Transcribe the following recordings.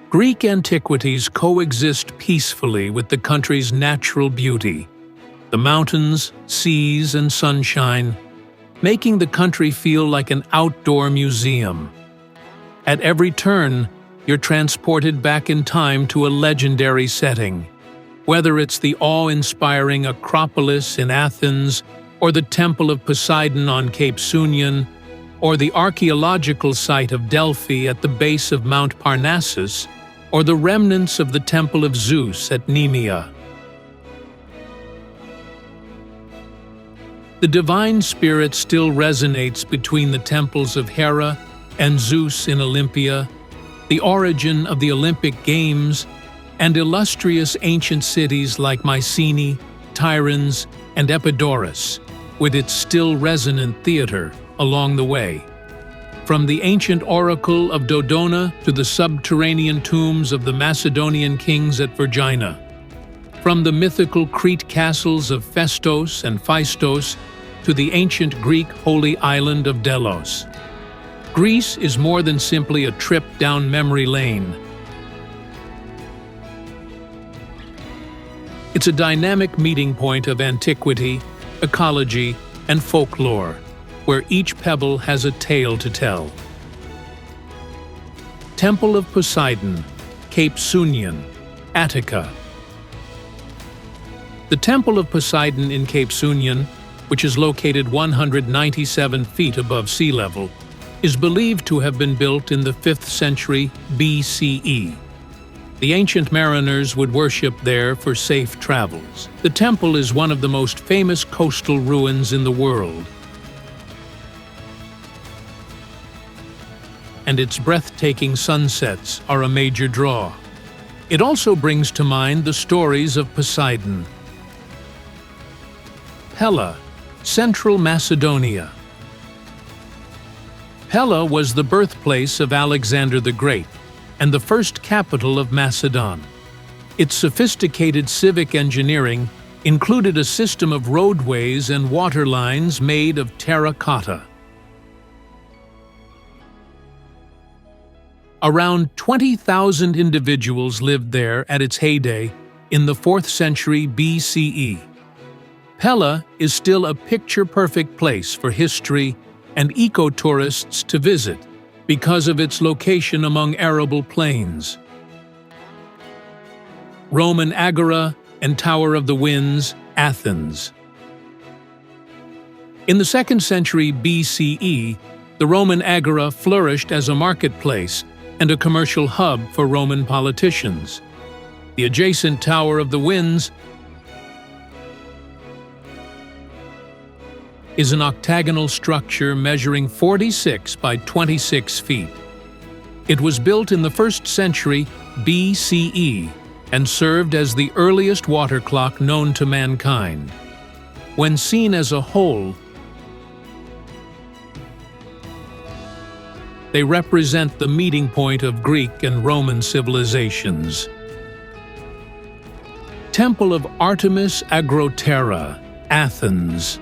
Greek antiquities coexist peacefully with the country's natural beauty, the mountains, seas, and sunshine, making the country feel like an outdoor museum. At every turn, you're transported back in time to a legendary setting, whether it's the awe-inspiring Acropolis in Athens, or the Temple of Poseidon on Cape Sounion, or the archaeological site of Delphi at the base of Mount Parnassus, or the remnants of the Temple of Zeus at Nemea. The divine spirit still resonates between the temples of Hera and Zeus in Olympia, the origin of the Olympic Games, and illustrious ancient cities like Mycenae, Tiryns, and Epidauros, with its still resonant theater along the way. From the ancient oracle of Dodona to the subterranean tombs of the Macedonian kings at Vergina. From the mythical Crete castles of Fistos and Fistos to the ancient Greek holy island of Delos. Greece is more than simply a trip down memory lane. It's a dynamic meeting point of antiquity, ecology, and folklore, where each pebble has a tale to tell. Temple of Poseidon, Cape Sounion, Attica. The Temple of Poseidon in Cape Sounion, which is located 197 feet above sea level, is believed to have been built in the 5th century BCE. The ancient mariners would worship there for safe travels. The temple is one of the most famous coastal ruins in the world, and its breathtaking sunsets are a major draw. It also brings to mind the stories of Poseidon. Pella, Central Macedonia. Pella was the birthplace of Alexander the Great and the first capital of Macedon. Its sophisticated civic engineering included a system of roadways and water lines made of terracotta. Around 20,000 individuals lived there at its heyday in the 4th century BCE. Pella is still a picture-perfect place for history and eco-tourists to visit because of its location among arable plains. Roman Agora and Tower of the Winds, Athens. In the 2nd century BCE, the Roman Agora flourished as a marketplace and a commercial hub for Roman politicians. The adjacent Tower of the Winds is an octagonal structure measuring 46 by 26 feet. It was built in the 1st century BCE and served as the earliest water clock known to mankind. When seen as a whole, they represent the meeting point of Greek and Roman civilizations. Temple of Artemis Agrotera, Athens.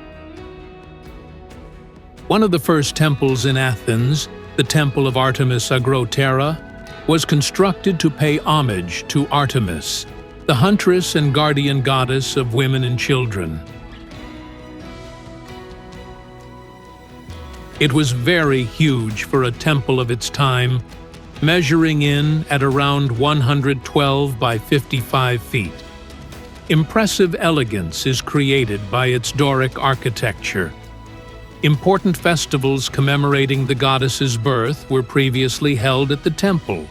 One of the first temples in Athens, the Temple of Artemis Agrotera, was constructed to pay homage to Artemis, the huntress and guardian goddess of women and children. It was very huge for a temple of its time, measuring in at around 112 by 55 feet. Impressive elegance is created by its Doric architecture. Important festivals commemorating the goddess's birth were previously held at the temple,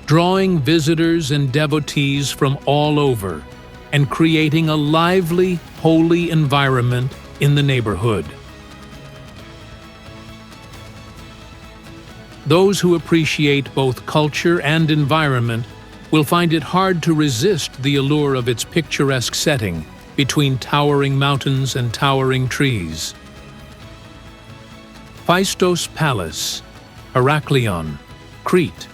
drawing visitors and devotees from all over and creating a lively, holy environment in the neighborhood. Those who appreciate both culture and environment will find it hard to resist the allure of its picturesque setting between towering mountains and towering trees. Fistos Palace, Heraklion, Crete.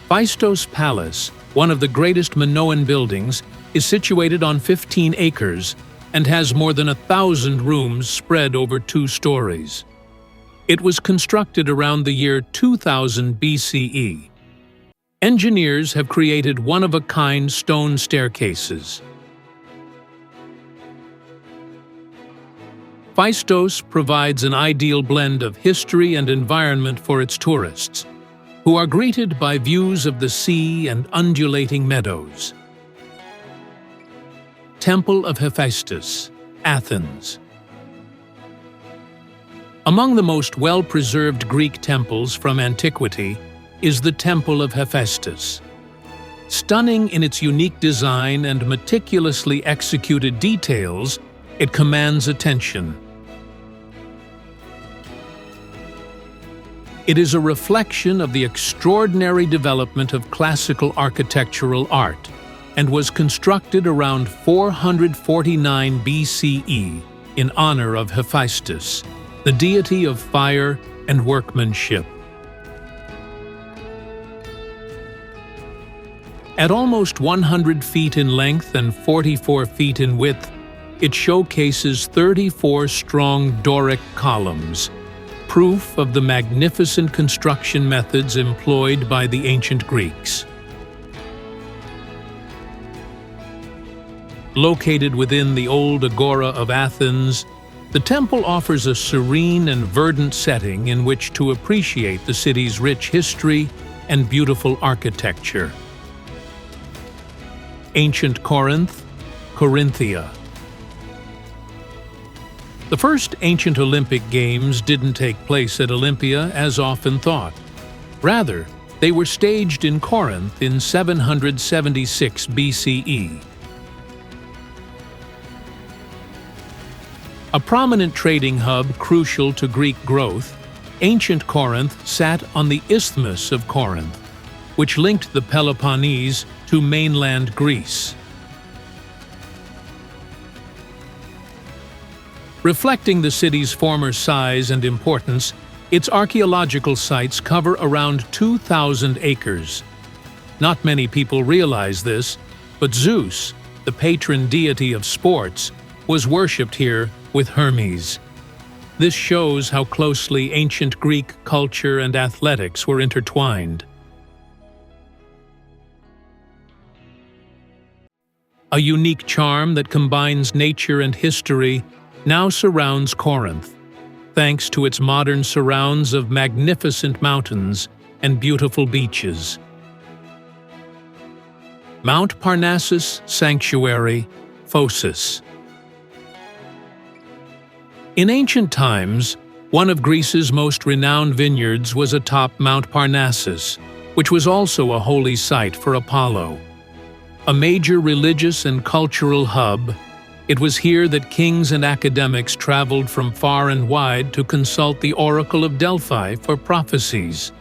Fistos Palace, one of the greatest Minoan buildings, is situated on 15 acres and has more than 1,000 rooms spread over 2 stories. It was constructed around the year 2000 BCE. Engineers have created one-of-a-kind stone staircases. Fistos provides an ideal blend of history and environment for its tourists, who are greeted by views of the sea and undulating meadows. Temple of Hephaestus, Athens. Among the most well-preserved Greek temples from antiquity is the Temple of Hephaestus. Stunning in its unique design and meticulously executed details, it commands attention. It is a reflection of the extraordinary development of classical architectural art and was constructed around 449 BCE in honor of Hephaestus, the deity of fire and workmanship. At almost 100 feet in length and 44 feet in width, it showcases 34 strong Doric columns, proof of the magnificent construction methods employed by the ancient Greeks. Located within the old Agora of Athens, the temple offers a serene and verdant setting in which to appreciate the city's rich history and beautiful architecture. Ancient Corinth, Corinthia. The first ancient Olympic Games didn't take place at Olympia as often thought. Rather, they were staged in Corinth in 776 BCE. A prominent trading hub crucial to Greek growth, ancient Corinth sat on the Isthmus of Corinth, which linked the Peloponnese to mainland Greece. Reflecting the city's former size and importance, its archaeological sites cover around 2,000 acres. Not many people realize this, but Zeus, the patron deity of sports, was worshipped here with Hermes. This shows how closely ancient Greek culture and athletics were intertwined. A unique charm that combines nature and history now surrounds Corinth, thanks to its modern surrounds of magnificent mountains and beautiful beaches. Mount Parnassus Sanctuary, Phocis. In ancient times, one of Greece's most renowned vineyards was atop Mount Parnassus, which was also a holy site for Apollo. A major religious and cultural hub, it was here that kings and academics traveled from far and wide to consult the Oracle of Delphi for prophecies.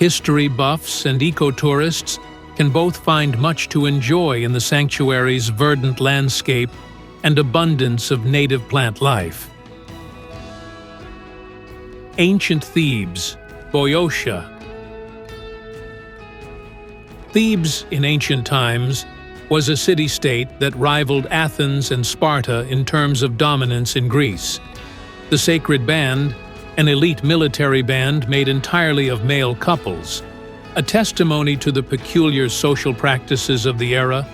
History buffs and eco-tourists can both find much to enjoy in the sanctuary's verdant landscape and abundance of native plant life. Ancient Thebes, Boeotia. Thebes, in ancient times, was a city-state that rivaled Athens and Sparta in terms of dominance in Greece. The Sacred Band, an elite military band made entirely of male couples, a testimony to the peculiar social practices of the era,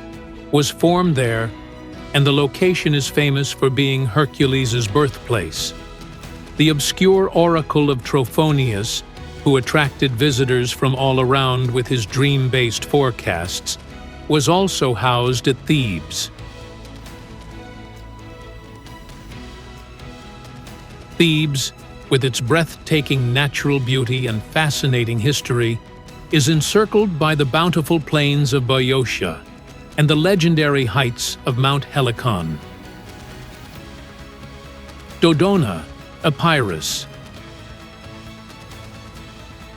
was formed there, and the location is famous for being Hercules' birthplace. The obscure oracle of Trophonius, who attracted visitors from all around with his dream-based forecasts, was also housed at Thebes. Thebes, with its breathtaking natural beauty and fascinating history, is encircled by the bountiful plains of Boeotia and the legendary heights of Mount Helicon. Dodona, Epirus.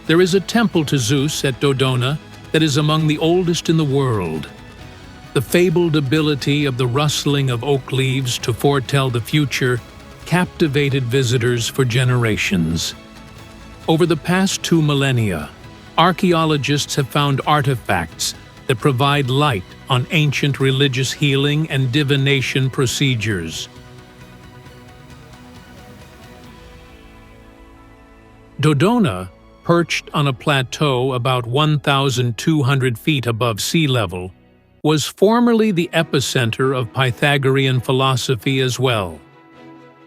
There is a temple to Zeus at Dodona that is among the oldest in the world. The fabled ability of the rustling of oak leaves to foretell the future captivated visitors for generations. Over the past 2 millennia, archaeologists have found artifacts that provide light on ancient religious healing and divination procedures. Dodona, perched on a plateau about 1,200 feet above sea level, was formerly the epicenter of Pythagorean philosophy as well.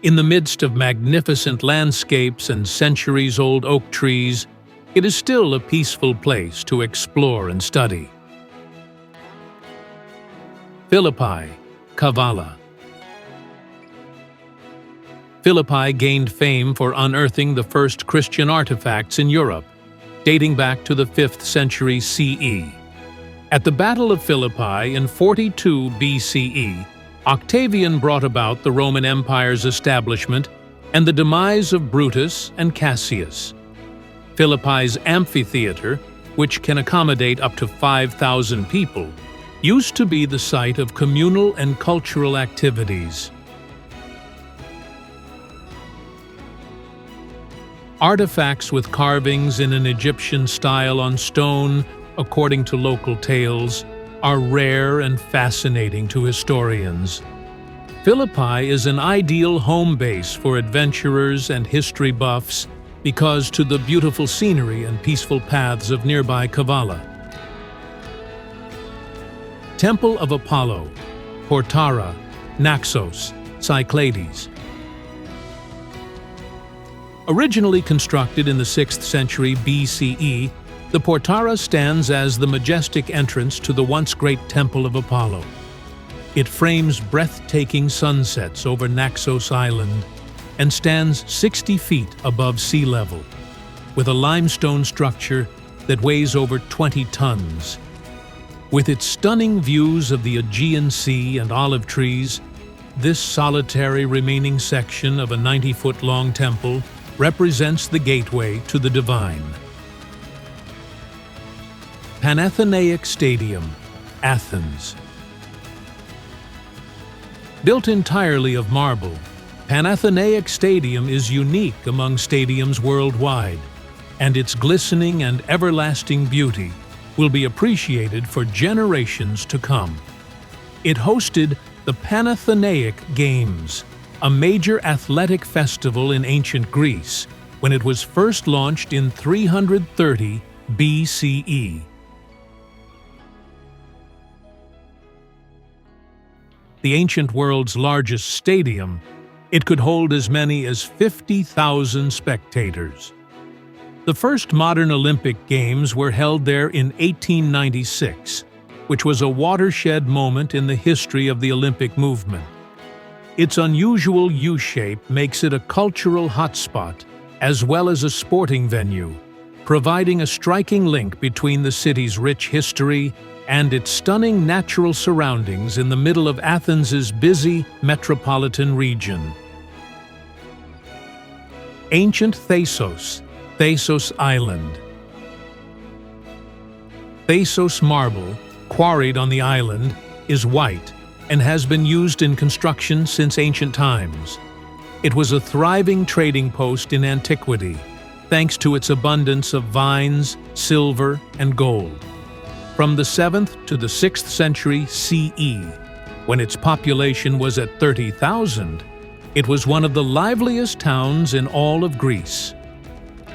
In the midst of magnificent landscapes and centuries-old oak trees, it is still a peaceful place to explore and study. Philippi, Kavala. Philippi gained fame for unearthing the first Christian artifacts in Europe, dating back to the 5th century CE. At the Battle of Philippi in 42 BCE, Octavian brought about the Roman Empire's establishment and the demise of Brutus and Cassius. Philippi's amphitheater, which can accommodate up to 5,000 people, used to be the site of communal and cultural activities. Artifacts with carvings in an Egyptian style on stone, according to local tales, are rare and fascinating to historians. Philippi is an ideal home base for adventurers and history buffs because to the beautiful scenery and peaceful paths of nearby Kavala. Temple of Apollo, Portara, Naxos, Cyclades. Originally constructed in the 6th century BCE, the Portara stands as the majestic entrance to the once great Temple of Apollo. It frames breathtaking sunsets over Naxos Island and stands 60 feet above sea level, with a limestone structure that weighs over 20 tons. With its stunning views of the Aegean Sea and olive trees, this solitary remaining section of a 90-foot-long temple represents the gateway to the divine. Panathenaic Stadium, Athens. Built entirely of marble, Panathenaic Stadium is unique among stadiums worldwide, and its glistening and everlasting beauty will be appreciated for generations to come. It hosted the Panathenaic Games, a major athletic festival in ancient Greece, when it was first launched in 330 BCE. The ancient world's largest stadium, it could hold as many as 50,000 spectators. The first modern Olympic Games were held there in 1896, which was a watershed moment in the history of the Olympic movement. Its unusual U-shape makes it a cultural hotspot as well as a sporting venue, providing a striking link between the city's rich history and its stunning natural surroundings in the middle of Athens's busy metropolitan region. Ancient Thasos, Thasos Island. Thasos marble, quarried on the island, is white and has been used in construction since ancient times. It was a thriving trading post in antiquity, thanks to its abundance of vines, silver, and gold. From the 7th to the 6th century CE, when its population was at 30,000, it was one of the liveliest towns in all of Greece.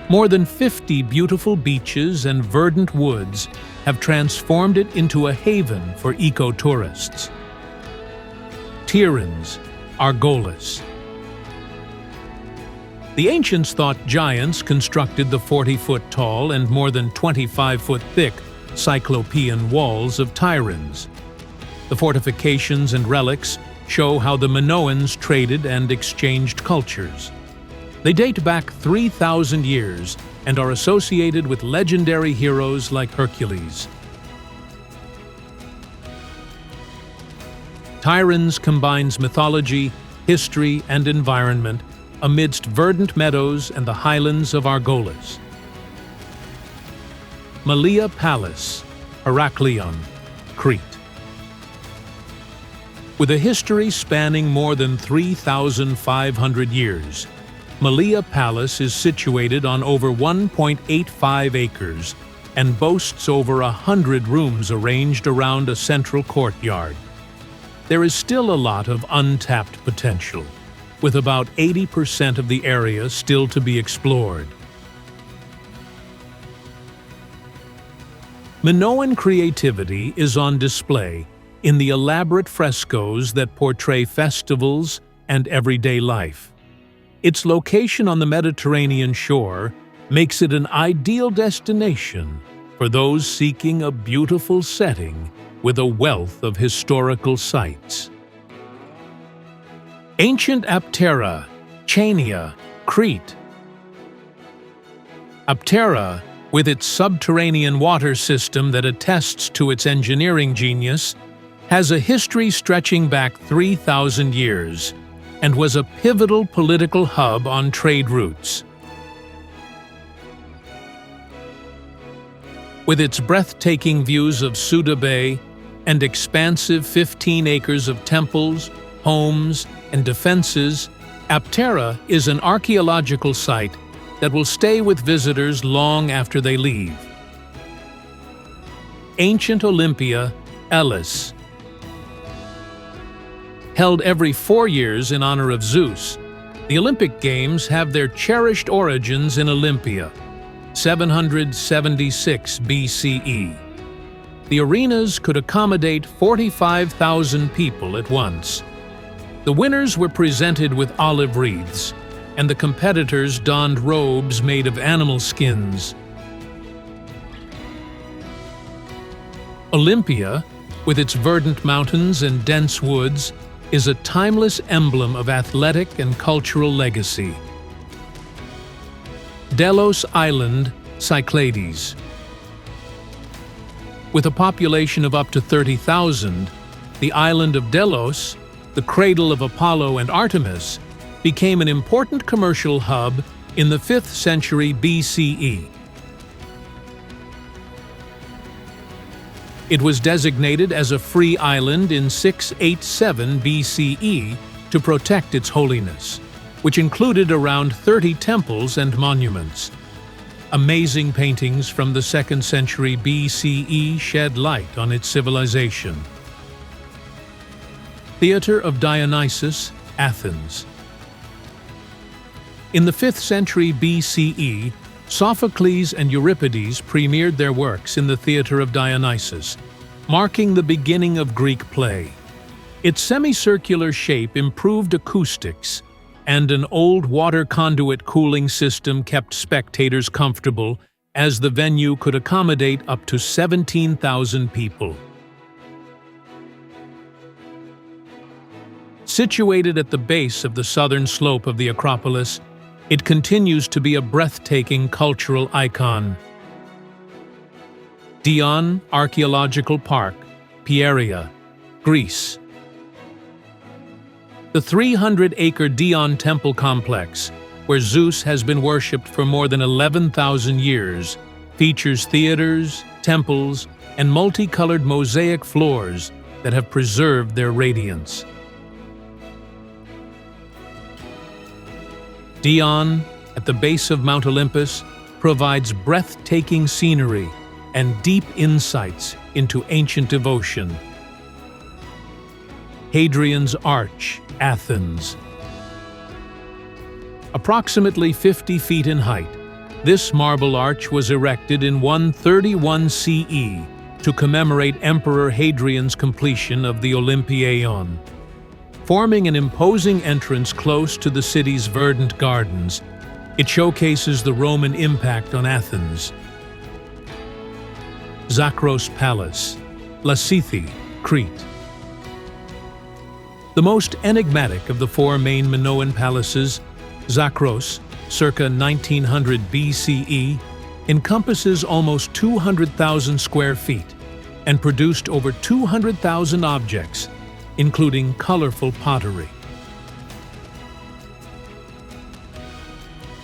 More than 50 beautiful beaches and verdant woods have transformed it into a haven for eco-tourists. Tiryns, Argolis. The ancients thought giants constructed the 40-foot-tall and more than 25-foot-thick Cyclopean walls of Tiryns. The fortifications and relics show how the Minoans traded and exchanged cultures. They date back 3,000 years and are associated with legendary heroes like Hercules. Tiryns combines mythology, history, and environment amidst verdant meadows and the highlands of Argolis. Malia Palace, Heraklion, Crete. With a history spanning more than 3,500 years, Malia Palace is situated on over 1.85 acres and boasts over 100 rooms arranged around a central courtyard. There is still a lot of untapped potential, with about 80% of the area still to be explored. Minoan creativity is on display in the elaborate frescoes that portray festivals and everyday life. Its location on the Mediterranean shore makes it an ideal destination for those seeking a beautiful setting with a wealth of historical sites. Ancient Aptera, Chania, Crete. Aptera, with its subterranean water system that attests to its engineering genius, has a history stretching back 3,000 years and was a pivotal political hub on trade routes. With its breathtaking views of Suda Bay and expansive 15 acres of temples, homes, and defenses, Aptera is an archaeological site that will stay with visitors long after they leave. Ancient Olympia, Elis. Held every 4 years in honor of Zeus, the Olympic Games have their cherished origins in Olympia, 776 BCE. The arenas could accommodate 45,000 people at once. The winners were presented with olive wreaths, and the competitors donned robes made of animal skins. Olympia, with its verdant mountains and dense woods, is a timeless emblem of athletic and cultural legacy. Delos Island, Cyclades. With a population of up to 30,000, the island of Delos, the cradle of Apollo and Artemis, became an important commercial hub in the 5th century BCE. It was designated as a free island in 687 BCE to protect its holiness, which included around 30 temples and monuments. Amazing paintings from the 2nd century BCE shed light on its civilization. Theater of Dionysus, Athens. In the 5th century BCE, Sophocles and Euripides premiered their works in the Theater of Dionysus, marking the beginning of Greek play. Its semicircular shape improved acoustics, and an old water conduit cooling system kept spectators comfortable, as the venue could accommodate up to 17,000 people. Situated at the base of the southern slope of the Acropolis, it continues to be a breathtaking cultural icon. Dion Archaeological Park, Pieria, Greece. The 300-acre Dodona Temple complex, where Zeus has been worshipped for more than 11,000 years, features theaters, temples, and multicolored mosaic floors that have preserved their radiance. Dion, at the base of Mount Olympus, provides breathtaking scenery and deep insights into ancient devotion. Hadrian's Arch, Athens. Approximately 50 feet in height, this marble arch was erected in 131 CE to commemorate Emperor Hadrian's completion of the Olympiaion. Forming an imposing entrance close to the city's verdant gardens, it showcases the Roman impact on Athens. Zakros Palace, Lassithi, Crete. The most enigmatic of the 4 main Minoan palaces, Zakros, circa 1900 BCE, encompasses almost 200,000 square feet and produced over 200,000 objects, including colorful pottery.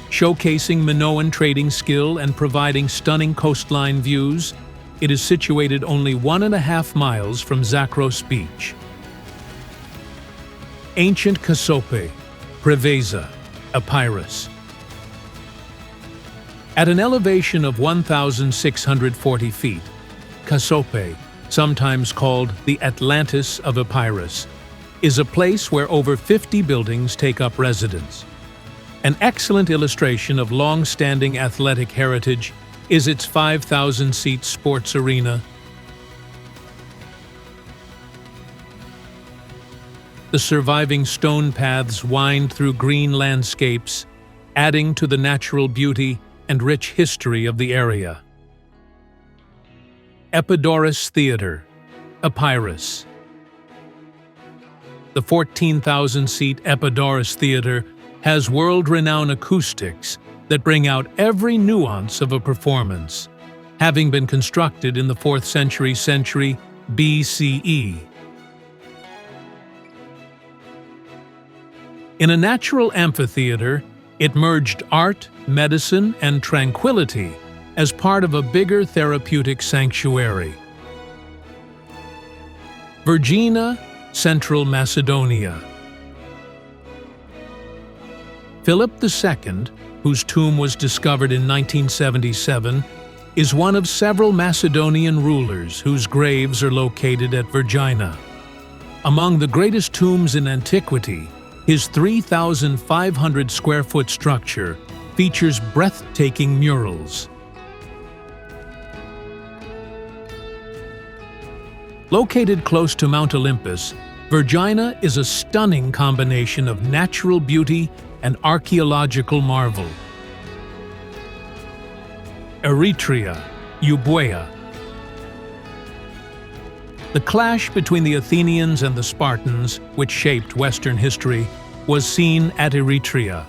Showcasing Minoan trading skill and providing stunning coastline views, it is situated only 1.5 miles from Zakros Beach. Ancient Kassope, Preveza, Epirus. At an elevation of 1,640 feet, Kassope, sometimes called the Atlantis of Epirus, is a place where over 50 buildings take up residence. An excellent illustration of long-standing athletic heritage, is its 5,000-seat sports arena. The surviving stone paths wind through green landscapes, adding to the natural beauty and rich history of the area. Epidauros Theater, Epirus. The 14,000-seat Epidauros Theater has world-renowned acoustics that bring out every nuance of a performance, having been constructed in the 4th century BCE. In a natural amphitheater, it merged art, medicine, and tranquility as part of a bigger therapeutic sanctuary. Vergina, Central Macedonia. Philip II, whose tomb was discovered in 1977, is one of several Macedonian rulers whose graves are located at Vergina. Among the greatest tombs in antiquity, his 3,500-square-foot structure features breathtaking murals. Located close to Mount Olympus, Vergina is a stunning combination of natural beauty and archaeological marvel. Eretria, Euboea. The clash between the Athenians and the Spartans, which shaped Western history, was seen at Eretria.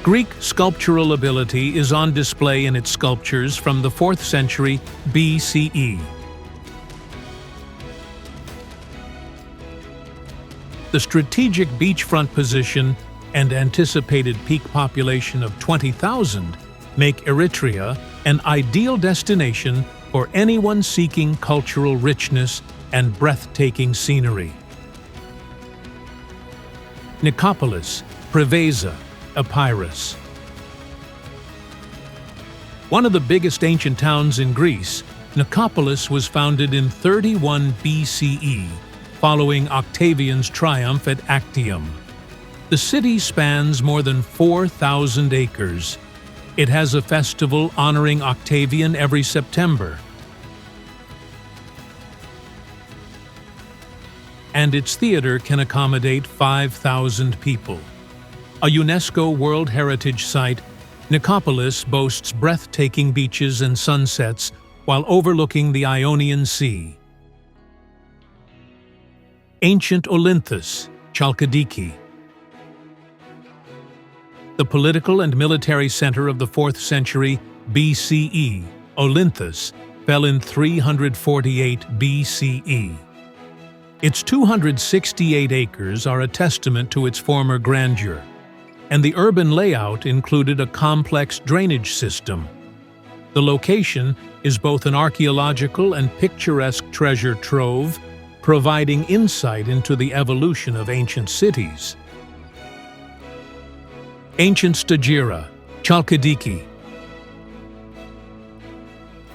Greek sculptural ability is on display in its sculptures from the 4th century BCE. The strategic beachfront position and anticipated peak population of 20,000 make Eretria an ideal destination for anyone seeking cultural richness and breathtaking scenery. Nicopolis, Preveza, Epirus. One of the biggest ancient towns in Greece, Nicopolis was founded in 31 BCE, following Octavian's triumph at Actium. The city spans more than 4,000 acres. It has a festival honoring Octavian every September. And its theater can accommodate 5,000 people. A UNESCO World Heritage Site, Nicopolis boasts breathtaking beaches and sunsets while overlooking the Ionian Sea. Ancient Olynthus, Chalkidiki. The political and military center of the 4th century BCE, Olynthus, fell in 348 BCE. Its 268 acres are a testament to its former grandeur, and the urban layout included a complex drainage system. The location is both an archaeological and picturesque treasure trove, providing insight into the evolution of ancient cities. Ancient Stagira, Chalkidiki.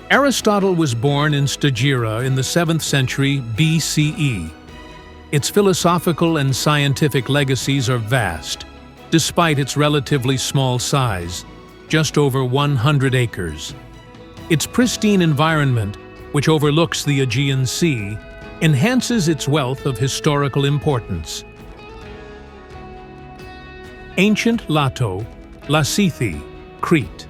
Aristotle was born in Stagira in the 7th century BCE. Its philosophical and scientific legacies are vast, despite its relatively small size, just over 100 acres. Its pristine environment, which overlooks the Aegean Sea, enhances its wealth of historical importance. Ancient Lato, Lassithi, Crete.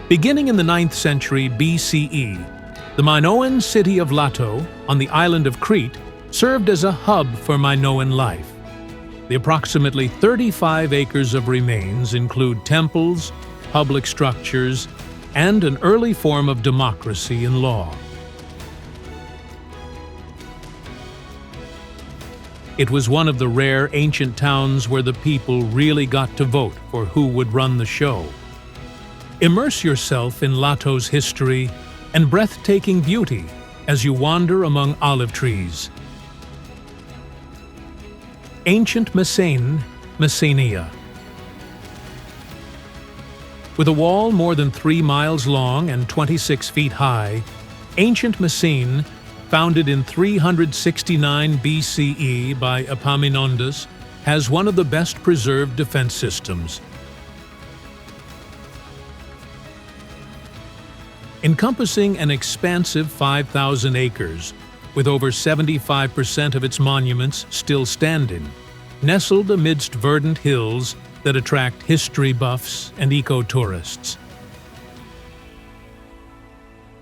Beginning in the 9th century BCE, the Minoan city of Lato, on the island of Crete, served as a hub for Minoan life. The approximately 35 acres of remains include temples, public structures, and an early form of democracy and law. It was one of the rare ancient towns where the people really got to vote for who would run the show. Immerse yourself in Lato's history and breathtaking beauty as you wander among olive trees. Ancient Messene, Messenia. With a wall more than 3 miles long and 26 feet high, ancient Messene, founded in 369 BCE by Epaminondas, has one of the best preserved defense systems. encompassing an expansive 5,000 acres, with over 75% of its monuments still standing, nestled amidst verdant hills that attract history buffs and eco-tourists.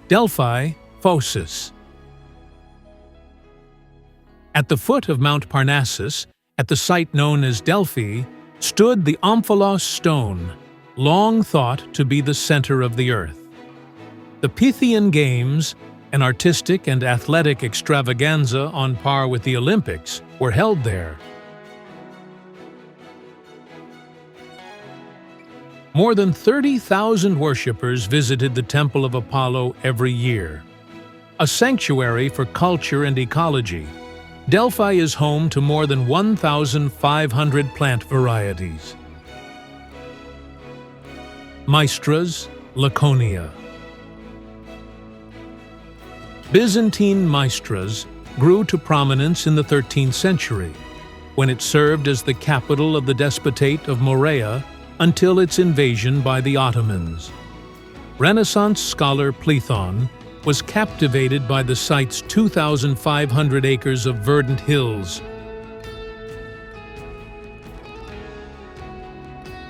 Delphi Phocis. At the foot of Mount Parnassus, at the site known as Delphi, stood the Omphalos stone, long thought to be the center of the earth. The Pythian Games, an artistic and athletic extravaganza on par with the Olympics, were held there. More than 30,000 worshippers visited the Temple of Apollo every year. A sanctuary for culture and ecology, Delphi is home to more than 1,500 plant varieties. Maestras, Laconia. Byzantine maestras grew to prominence in the 13th century, when it served as the capital of the Despotate of Morea until its invasion by the Ottomans. Renaissance scholar Plethon was captivated by the site's 2,500 acres of verdant hills,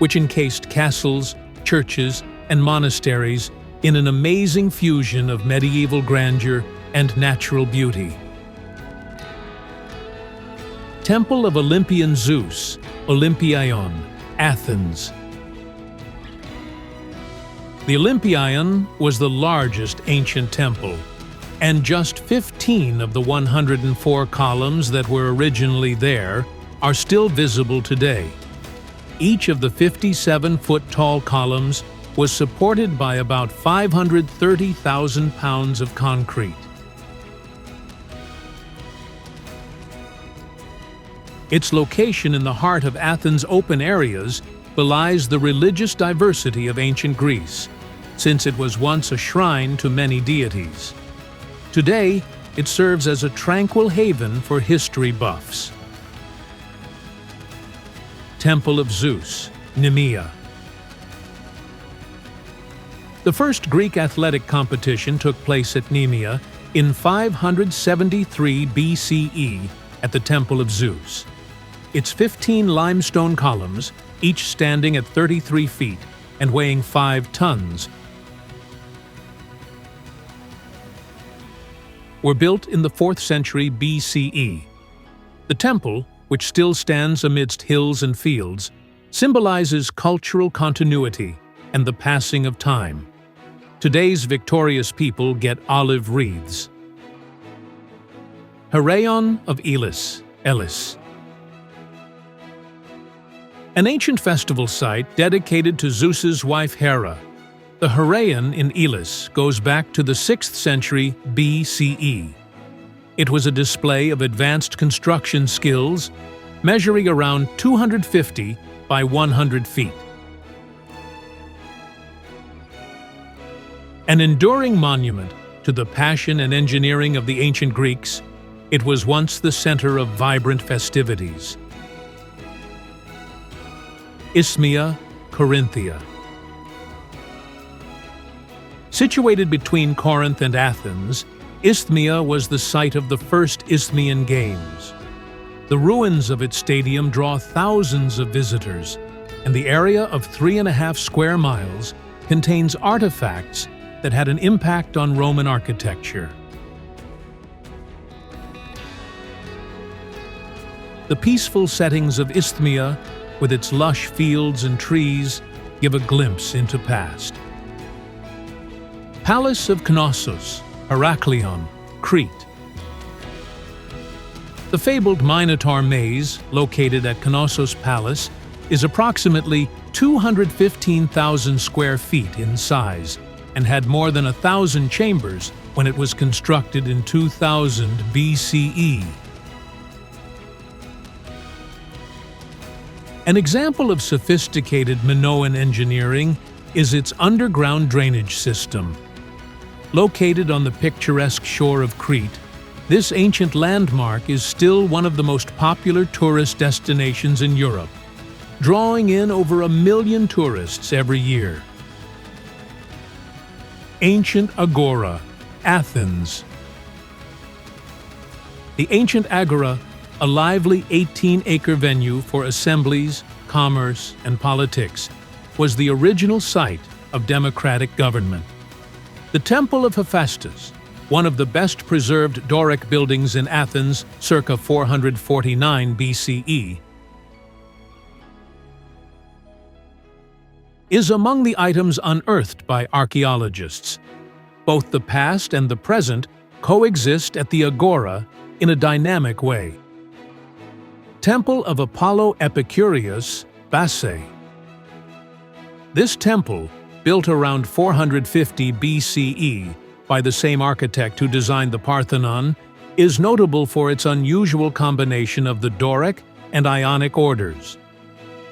which encased castles, churches, and monasteries in an amazing fusion of medieval grandeur and natural beauty. Temple of Olympian Zeus, Olympion, Athens. The Olympion was the largest ancient temple, and just 15 of the 104 columns that were originally there are still visible today. Each of the 57-foot-tall columns was supported by about 530,000 pounds of concrete. Its location in the heart of Athens' open areas belies the religious diversity of ancient Greece, since it was once a shrine to many deities. Today, it serves as a tranquil haven for history buffs. Temple of Zeus, Nemea. The first Greek athletic competition took place at Nemea in 573 BCE at the Temple of Zeus. Its 15 limestone columns, each standing at 33 feet and weighing 5 tons, were built in the 4th century BCE. The temple, which still stands amidst hills and fields, symbolizes cultural continuity and the passing of time. Today's victorious people get olive wreaths. Heraion of Elis, Elis. An ancient festival site dedicated to Zeus's wife Hera. The Heraion in Elis goes back to the 6th century BCE. It was a display of advanced construction skills, measuring around 250 by 100 feet. An enduring monument to the passion and engineering of the ancient Greeks, it was once the center of vibrant festivities. Isthmia, Corinthia. Situated between Corinth and Athens, Isthmia was the site of the first Isthmian Games. The ruins of its stadium draw thousands of visitors, and the area of 3.5 square miles contains artifacts that had an impact on Roman architecture. The peaceful settings of Isthmia, with its lush fields and trees, give a glimpse into past. Palace of Knossos, Heraklion, Crete. The fabled Minotaur maze, located at Knossos Palace, is approximately 215,000 square feet in size and had more than 1,000 chambers when it was constructed in 2000 BCE. An example of sophisticated Minoan engineering is its underground drainage system. Located on the picturesque shore of Crete, this ancient landmark is still one of the most popular tourist destinations in Europe, drawing in over 1 million tourists every year. Ancient Agora, Athens. The ancient agora, a lively 18-acre venue for assemblies, commerce, and politics, was the original site of democratic government. The Temple of Hephaestus, one of the best-preserved Doric buildings in Athens circa 449 BCE, is among the items unearthed by archaeologists. Both the past and the present coexist at the agora in a dynamic way. Temple of Apollo Epicurus, Basse. This temple, built around 450 BCE by the same architect who designed the Parthenon, is notable for its unusual combination of the Doric and Ionic orders.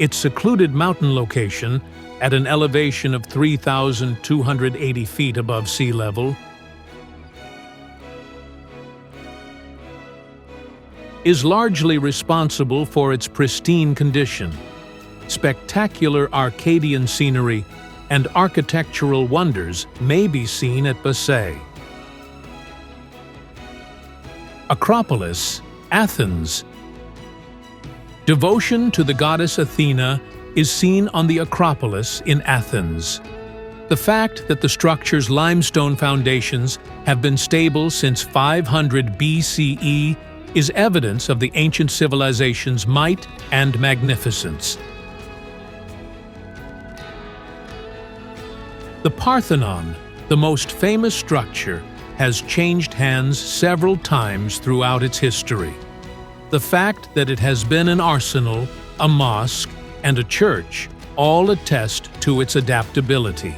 Its secluded mountain location, at an elevation of 3,280 feet above sea level, is largely responsible for its pristine condition. Spectacular Arcadian scenery and architectural wonders may be seen at Basse. Acropolis, Athens. Devotion to the goddess Athena is seen on the Acropolis in Athens. The fact that the structure's limestone foundations have been stable since 500 BCE is evidence of the ancient civilization's might and magnificence. The Parthenon, the most famous structure, has changed hands several times throughout its history. The fact that it has been an arsenal, a mosque, and a church all attest to its adaptability.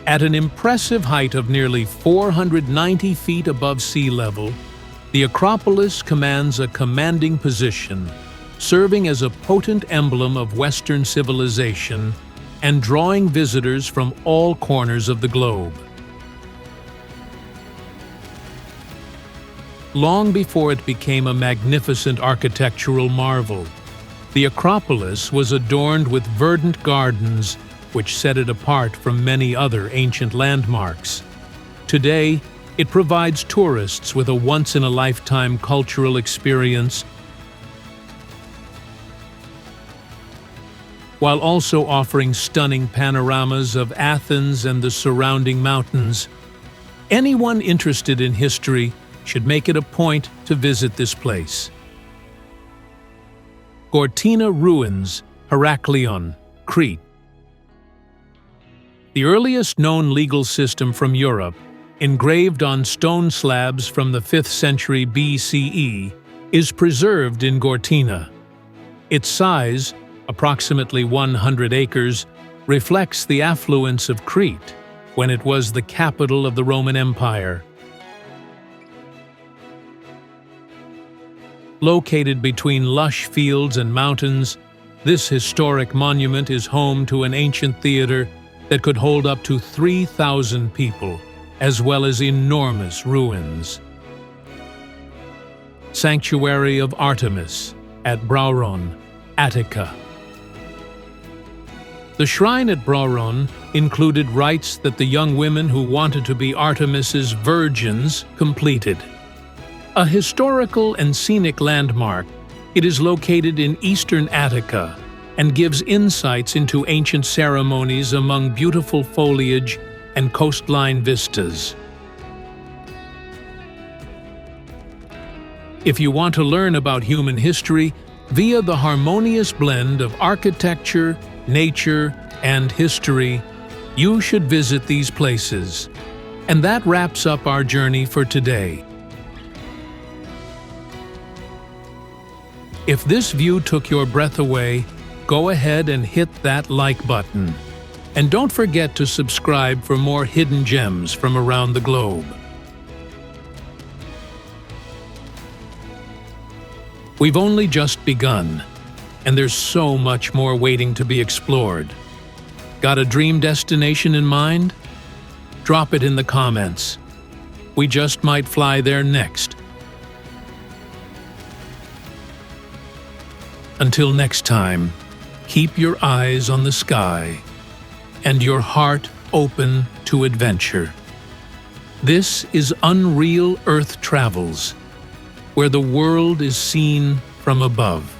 At an impressive height of nearly 490 feet above sea level, the Acropolis commands a commanding position, serving as a potent emblem of Western civilization and drawing visitors from all corners of the globe. Long before it became a magnificent architectural marvel, the Acropolis was adorned with verdant gardens which set it apart from many other ancient landmarks. Today, it provides tourists with a once-in-a-lifetime cultural experience, while also offering stunning panoramas of Athens and the surrounding mountains. Anyone interested in history should make it a point to visit this place. Gortyna Ruins, Heraklion, Crete. The earliest known legal system from Europe, engraved on stone slabs from the 5th century BCE, is preserved in Gortyna. Its size, approximately 100 acres, reflects the affluence of Crete, when it was the capital of the Roman Empire. Located between lush fields and mountains, this historic monument is home to an ancient theater that could hold up to 3,000 people, as well as enormous ruins. Sanctuary of Artemis at Brauron, Attica. The shrine at Brauron included rites that the young women who wanted to be Artemis's virgins completed. A historical and scenic landmark, it is located in eastern Attica and gives insights into ancient ceremonies among beautiful foliage and coastline vistas. If you want to learn about human history via the harmonious blend of architecture, nature, and history, you should visit these places. And that wraps up our journey for today. If this view took your breath away, go ahead and hit that like button. And don't forget to subscribe for more hidden gems from around the globe. We've only just begun, and there's so much more waiting to be explored. Got a dream destination in mind? Drop it in the comments. We just might fly there next. Until next time, keep your eyes on the sky and your heart open to adventure. This is Unreal Earth Travels, where the world is seen from above.